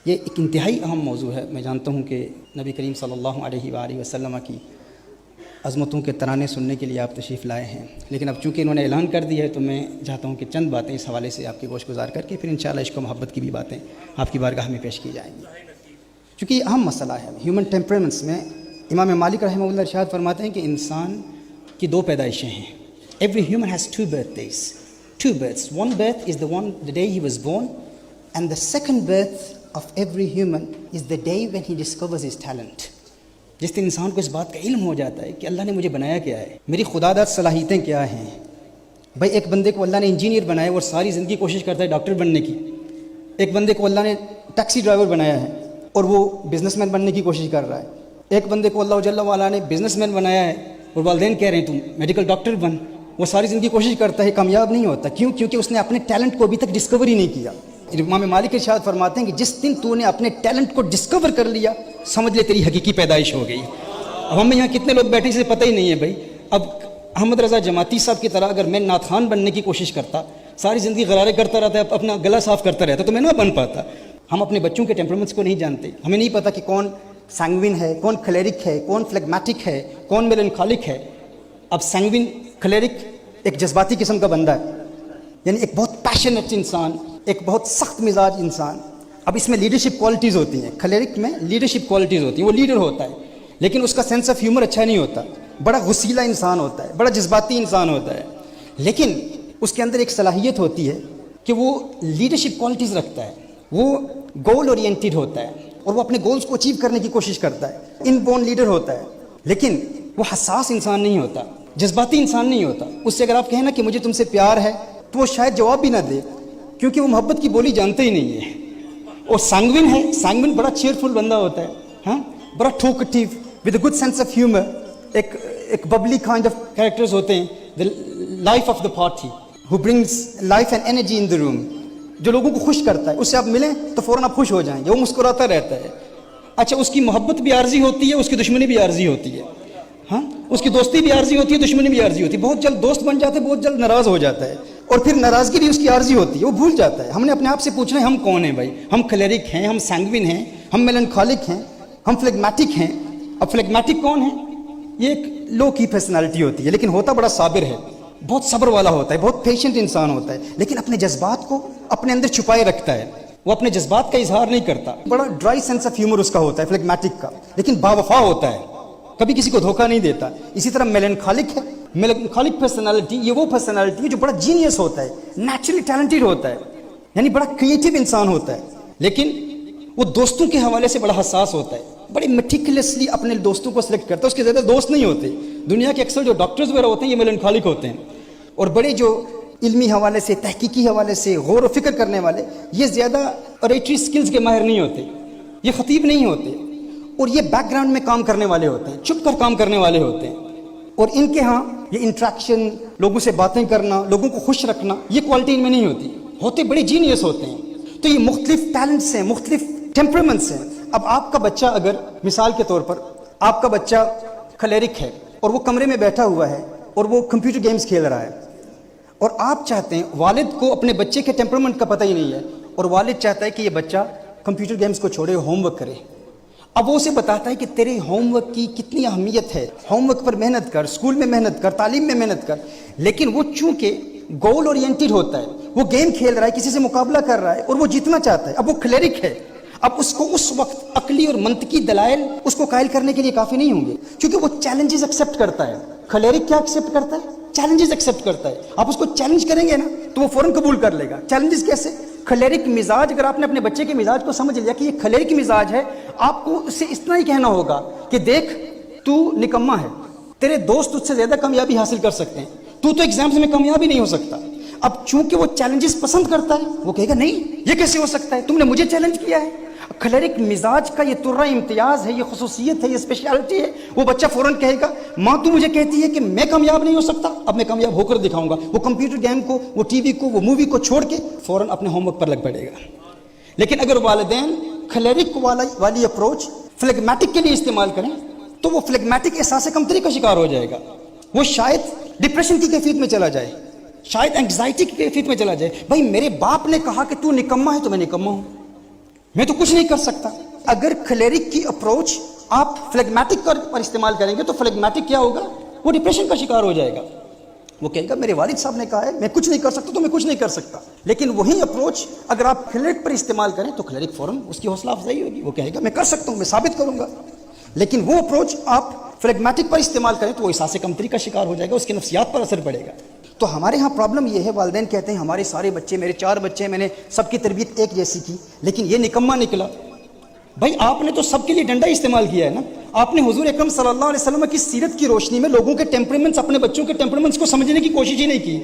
یہ ایک انتہائی اہم موضوع ہے. میں جانتا ہوں کہ نبی کریم صلی اللہ علیہ وآلہ وسلم کی عظمتوں کے ترانے سننے کے لیے آپ تشریف لائے ہیں، لیکن اب چونکہ انہوں نے اعلان کر دیا ہے تو میں چاہتا ہوں کہ چند باتیں اس حوالے سے آپ کی گوش گزار کر کے پھر انشاءاللہ عشق و محبت کی بھی باتیں آپ کی بارگاہ میں پیش کی جائیں گی. چونکہ یہ اہم مسئلہ ہے ہیومن ٹیمپرمنٹس میں. امام مالک رحمہ اللہ ارشاد فرماتے ہیں کہ انسان کی دو پیدائشیں ہیں. Every human has two birthdays. Two births. One birth is the day he was born, and the second birth of every human is the day when he discovers his talent. جس دن انسان کو اس بات کا علم ہو جاتا ہے کہ اللہ نے مجھے بنایا کیا ہے، میری خدا داد صلاحیتیں کیا ہیں. بھائی ایک بندے کو اللہ نے انجینئر بنایا وہ ساری زندگی کوشش کرتا ہے ڈاکٹر بننے کی. ایک بندے کو اللہ نے ٹیکسی ڈرائیور بنایا ہے اور وہ بزنس مین بننے کی کوشش کر رہا ہے. ایک بندے کو اللہ جل وعلا نے بزنس مین بنایا ہے اور والدین کہہ رہے ہیں تم میڈیکل ڈاکٹر بن. وہ ساری زندگی کوشش کرتا ہے، کامیاب نہیں ہوتا. کیوں؟ کیونکہ اس نے اپنے ٹیلنٹ کو ابھی تک ڈسکور ہی نہیں کیا. امام مالک ارشاد فرماتے ہیں کہ جس دن تو نے اپنے ٹیلنٹ کو ڈسکور کر لیا سمجھ لے تیری حقیقی پیدائش ہو گئی. اب ہمیں یہاں کتنے لوگ بیٹھے اسے پتہ ہی نہیں ہے. بھائی اب احمد رضا جماعتی صاحب کی طرح اگر میں نعت خوان بننے کی کوشش کرتا، ساری زندگی غرارے کرتا رہتا، اپنا گلا صاف کرتا رہتا تو میں نہ بن پاتا. ہم اپنے بچوں کے ٹیمپرمنٹس کو نہیں جانتے. ہمیں نہیں پتہ کہ کون سینگوین ہے، کون کلیرک ہے، کون فلیگمیٹک ہے، کون میلنکالک ہے. اب سینگوین کلیرک ایک جذباتی قسم کا بندہ ہے، یعنی ایک بہت پیشنیٹ انسان، ایک بہت سخت مزاج انسان. اب اس میں لیڈرشپ کوالٹیز ہوتی ہیں. کلیرک میں لیڈرشپ کوالٹیز ہوتی ہیں، وہ لیڈر ہوتا ہے لیکن اس کا سینس آف ہیومر اچھا نہیں ہوتا. بڑا غصیلا انسان ہوتا ہے، بڑا جذباتی انسان ہوتا ہے، لیکن اس کے اندر ایک صلاحیت ہوتی ہے کہ وہ لیڈرشپ کوالٹیز رکھتا ہے. وہ گول اورینٹیڈ ہوتا ہے اور وہ اپنے گولز کو اچیو کرنے کی کوشش کرتا ہے. ان بورن لیڈر ہوتا ہے لیکن وہ حساس انسان نہیں ہوتا، جذباتی انسان نہیں ہوتا. اس سے اگر آپ کہیں نا کہ مجھے تم سے پیار ہے تو وہ شاید جواب بھی نہ دے کیونکہ وہ محبت کی بولی جانتے ہی نہیں ہے. اور سینگوین ہے، سینگوین بڑا چیئرفل بندہ ہوتا ہے، ہاں بڑا ٹھوکٹیو with a good sense of humour. ایک ببلی کائنڈ آف کریکٹرز ہوتے ہیں. The life of the party who brings life and energy in the room, جو لوگوں کو خوش کرتا ہے. اس سے آپ ملیں تو فوراً آپ خوش ہو جائیں گے. وہ مسکراتا رہتا ہے. اچھا اس کی محبت بھی عارضی ہوتی ہے، اس کی دشمنی بھی عارضی ہوتی ہے. ہاں اس کی دوستی بھی عارضی ہوتی ہے، دشمنی بھی عارضی ہوتی ہے. بہت جلد دوست بن جاتے ہیں، بہت جلد ناراض ہو جاتا ہے اور پھر ناراضگی بھی اس کی عارضی ہوتی ہے. وہ بھول جاتا ہے. ہم نے اپنے آپ سے پوچھنا ہے ہم کون ہیں بھائی. ہم کلیرک ہیں، ہم سینگوین ہیں، ہم میلنکالک ہیں، ہم فلیگمیٹک ہیں. اب فلیگمیٹک کون ہے؟ یہ ایک لو کی پرسنالٹی ہوتی ہے لیکن ہوتا بڑا صابر ہے، بہت صبر والا ہوتا ہے، بہت پیشنٹ انسان ہوتا ہے لیکن اپنے جذبات کو اپنے اندر چھپائے رکھتا ہے. وہ اپنے جذبات کا اظہار نہیں کرتا. بڑا ڈرائی سینس آف ہیومر اس کا ہوتا ہے فلیگمیٹک کا، لیکن باوفا ہوتا ہے، کبھی کسی کو دھوکہ نہیں دیتا. اسی طرح میلنکالک ہے. میلنکالک پرسنالٹی یہ وہ پرسنالٹی ہے جو بڑا جینیس ہوتا ہے، نیچرلی ٹیلنٹڈ ہوتا ہے، یعنی بڑا کریٹیو انسان ہوتا ہے لیکن وہ دوستوں کے حوالے سے بڑا حساس ہوتا ہے. بڑے میٹیکولسلی اپنے دوستوں کو سلیکٹ کرتا ہے. اس کے زیادہ دوست نہیں ہوتے. دنیا کے اکثر جو ڈاکٹرز وغیرہ ہوتے ہیں یہ میلنکالک ہوتے ہیں اور بڑے جو علمی حوالے سے، تحقیقی حوالے سے غور و فکر کرنے والے یہ زیادہ اوریٹری سکلز کے ماہر نہیں ہوتے، یہ خطیب نہیں ہوتے اور یہ بیک گراؤنڈ میں کام کرنے والے ہوتے ہیں، چھپ کر کام کرنے والے ہوتے ہیں. اور ان کے ہاں یہ انٹریکشن، لوگوں سے باتیں کرنا، لوگوں کو خوش رکھنا، یہ کوالٹی ان میں نہیں ہوتی. ہوتے بڑے جینیس ہوتے ہیں. تو یہ مختلف ٹیلنٹس ہیں، مختلف ٹیمپرمنٹس ہیں. اب آپ کا بچہ اگر مثال کے طور پر آپ کا بچہ کلیرک ہے اور وہ کمرے میں بیٹھا ہوا ہے اور وہ کمپیوٹر گیمز کھیل رہا ہے اور آپ چاہتے ہیں، والد کو اپنے بچے کے ٹیمپرمنٹ کا پتہ ہی نہیں ہے اور والد چاہتا ہے کہ یہ بچہ کمپیوٹر گیمز کو چھوڑے، ہوم ورک کرے. اب وہ اسے بتاتا ہے کہ تیرے ہوم ورک کی کتنی اہمیت ہے، ہوم ورک پر محنت کر، اسکول میں محنت کر، تعلیم میں محنت کر. لیکن وہ چونکہ گول اورینٹیڈ ہوتا ہے، وہ گیم کھیل رہا ہے، کسی سے مقابلہ کر رہا ہے اور وہ جیتنا چاہتا ہے. اب وہ کلیرک ہے. اب اس کو اس وقت عقلی اور منطقی دلائل اس کو قائل کرنے کے لیے کافی نہیں ہوں گے کیونکہ وہ چیلنجز ایکسیپٹ کرتا ہے. کلیرک کیا ایکسیپٹ کرتا ہے؟ چیلنجز ایکسیپٹ کرتا ہے. آپ اس کو چیلنج کریں گے نا تو وہ فوراً قبول کر لے گا. چیلنجز کیسے؟ کلیرک مزاج. اگر آپ نے اپنے بچے کے مزاج کو سمجھ لیا کہ یہ کلیرک مزاج ہے، آپ کو اس سے اتنا ہی کہنا ہوگا کہ دیکھ تو نکما ہے، تیرے دوست تجھ سے زیادہ کامیابی حاصل کر سکتے ہیں، تو ایگزامز میں کامیاب ہی نہیں ہو سکتا. اب چونکہ وہ چیلنجز پسند کرتا ہے وہ کہے گا نہیں یہ کیسے ہو سکتا ہے، تم نے مجھے چیلنج کیا ہے. کلیرک مزاج کا یہ ترہ امتیاز ہے، یہ خصوصیت ہے، یہ اسپیشلٹی ہے. وہ بچہ فوراً کہے گا ماں تو مجھے کہتی ہے کہ میں کامیاب نہیں ہو سکتا، اب میں کامیاب ہو کر دکھاؤں گا. وہ کمپیوٹر گیم کو، وہ ٹی وی کو، وہ مووی کو چھوڑ کے فوراً اپنے ہوم ورک پر لگ پڑے گا. لیکن اگر والدین کلیرک والی اپروچ فلیگمیٹک کے لیے استعمال کریں تو وہ فلیگمیٹک احساس کمتری کا شکار ہو جائے گا. وہ شاید ڈپریشن کی کیفیت میں چلا جائے، شاید اینگزائٹی کی کیفیت میں چلا جائے. بھائی میرے باپ نے کہا کہ تو نکما ہے تو میں نکما ہوں. میں تو کچھ نہیں کر سکتا. اگر کلیرک کی اپروچ آپ فلیگمیٹک پر استعمال کریں گے تو فلیگمیٹک کیا ہوگا؟ وہ ڈپریشن کا شکار ہو جائے گا. وہ کہے گا میرے والد صاحب نے کہا ہے میں کچھ نہیں کر سکتا تو میں کچھ نہیں کر سکتا. لیکن وہی اپروچ اگر آپ کلیرک پر استعمال کریں تو کلیرک فوراً اس کی حوصلہ افزائی ہوگی. وہ کہے گا میں کر سکتا ہوں، میں ثابت کروں گا. لیکن وہ اپروچ آپ فلیگمیٹک پر استعمال کریں تو وہ احساس کمتری کا شکار ہو جائے گا، اس کی نفسیات پر اثر پڑے گا. تو ہمارے ہاں پرابلم یہ ہے، والدین کہتے ہیں ہمارے سارے بچے، میرے 4 بچے ہیں، میں نے سب کی تربیت ایک جیسی کی لیکن یہ نکما نکلا. بھائی آپ نے تو سب کے لیے ڈنڈا استعمال کیا ہے نا. آپ نے حضور اکرم صلی اللہ علیہ وسلم کی سیرت کی روشنی میں لوگوں کے ٹیمپرمنٹس، اپنے بچوں کے ٹیمپرمنٹس کو سمجھنے کی کوشش ہی نہیں کی.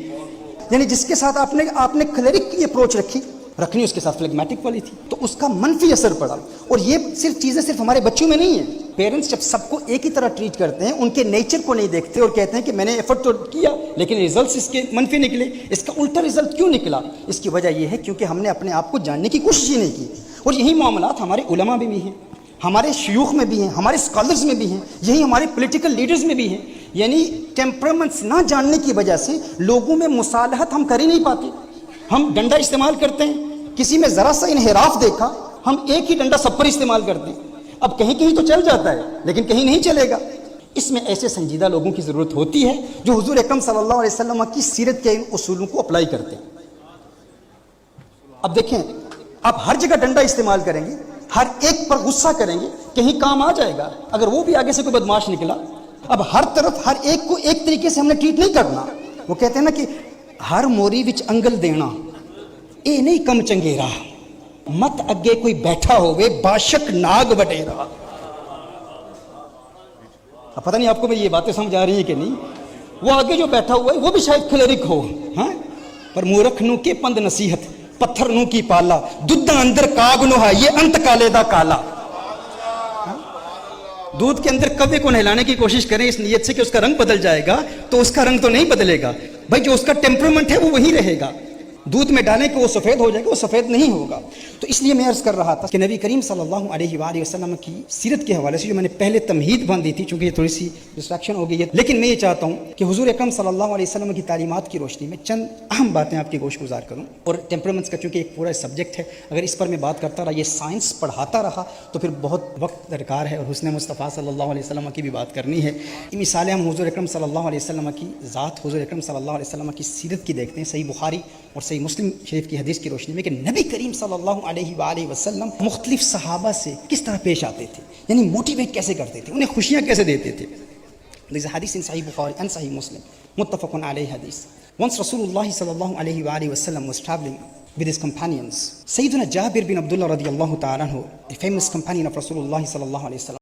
یعنی جس کے ساتھ آپ نے کلیرک کی اپروچ رکھنی اس کے ساتھ فلیگمیٹک والی تھی، تو اس کا منفی اثر پڑا. اور یہ چیزیں صرف ہمارے بچوں میں نہیں ہیں. پیرنٹس جب سب کو ایک ہی طرح ٹریٹ کرتے ہیں، ان کے نیچر کو نہیں دیکھتے اور کہتے ہیں کہ میں نے ایفرٹ تو کیا لیکن ریزلٹس اس کے منفی نکلے. اس کا الٹا ریزلٹ کیوں نکلا؟ اس کی وجہ یہ ہے کیونکہ ہم نے اپنے آپ کو جاننے کی کوشش ہی نہیں کی. اور یہی معاملات ہمارے علماء میں بھی ہیں، ہمارے شیوخ میں بھی ہیں، ہمارے اسکالرز میں بھی ہیں، یہی ہمارے پولیٹیکل لیڈرز میں بھی ہیں. یعنی ٹیمپرمنٹس نہ جاننے کی وجہ سے لوگوں میں مصالحت ہم کر ہی نہیں پاتے. ہم ڈنڈا استعمال کرتے ہیں، کسی میں ذرا سا انحراف دیکھا ہم ایک ہی ڈنڈا سب پر استعمال کرتے ہیں. اب کہیں کہیں تو چل جاتا ہے لیکن کہیں نہیں چلے گا. اس میں ایسے سنجیدہ لوگوں کی ضرورت ہوتی ہے جو حضور اکرم صلی اللہ علیہ وسلم کی سیرت کے ان اصولوں کو اپلائی کرتے ہیں. اب دیکھیں، آپ ہر جگہ ڈنڈا استعمال کریں گے، ہر ایک پر غصہ کریں گے، کہیں کام آ جائے گا. اگر وہ بھی آگے سے کوئی بدماش نکلا، اب ہر طرف ہر ایک کو ایک طریقے سے ہم نے ٹریٹ نہیں کرنا. وہ کہتے ہیں نا کہ ہر موری وچ انگل دینا اے نہیں کم چنگیرا، مت اگے کوئی بیٹھا ہوئے باشک ناگ وڈیرا. اب پتہ نہیں آپ کو میری یہ باتیں سمجھ آ رہی ہیں کہ نہیں. وہ آگے جو بیٹھا ہوا ہے وہ بھی شاید کلیرک ہو، ہاں، پر مورکھ نو کے پند نصیحت، پتھر نو کی پالا، دودھ اندر کاگ نو ہے یہ انت کالے دا کالا. دودھ کے اندر کبے کو نہلانے کی کوشش کریں اس نیت سے کہ اس کا رنگ بدل جائے گا تو اس کا رنگ تو نہیں بدلے گا. بھائی جو اس کا ٹیمپرمنٹ ہے وہ وہی رہے گا. دودھ میں ڈالیں کہ وہ سفید ہو جائے گا، وہ سفید نہیں ہوگا. تو اس لیے میں عرض کر رہا تھا کہ نبی کریم صلی اللہ علیہ وآلہ وسلم کی سیرت کے حوالے سے جو میں نے پہلے تمہید باندھی تھی، چونکہ یہ تھوڑی سی ڈسٹریکشن ہو گئی ہے، لیکن میں یہ چاہتا ہوں کہ حضور اکرم صلی اللہ علیہ وسلم کی تعلیمات کی روشنی میں چند اہم باتیں آپ کی گوش گزار کروں. اور ٹیمپرمنٹس کا چونکہ ایک پورا سبجیکٹ ہے، اگر اس پر میں بات کرتا رہا، یہ سائنس پڑھاتا رہا تو پھر بہت وقت درکار ہے. اور حسن مصطفیٰ صلی اللہ علیہ وسلم کی بھی بات کرنی ہے. یہ مثالیں ہم حضور اکرم صلی اللہ علیہ وسلم کی ذات، حضور اکرم صلی اللہ علیہ وسلم کی سیرت کی دیکھتے ہیں، صحیح بخاری اور صحیح مسلم شریف کی حدیث کی روشنی میں کہ نبی کریم صلی اللہ علیہ وآلہ وسلم مختلف صحابہ سے کس طرح پیش آتے تھے، یعنی موٹیویٹ کیسے کرتے تھے، انہیں خوشیاں کیسے دیتے تھے. There's a hadith in Sahih Bukhari and Sahih Muslim, muttafaqun alayhi hadith. Once Rasulullah sallallahu alayhi wa alihi wasallam was traveling with his companions. Sayyidina Jabir bin Abdullah radiyallahu ta'ala anhu, a famous companion of Rasulullah sallallahu alayhi wa sallam,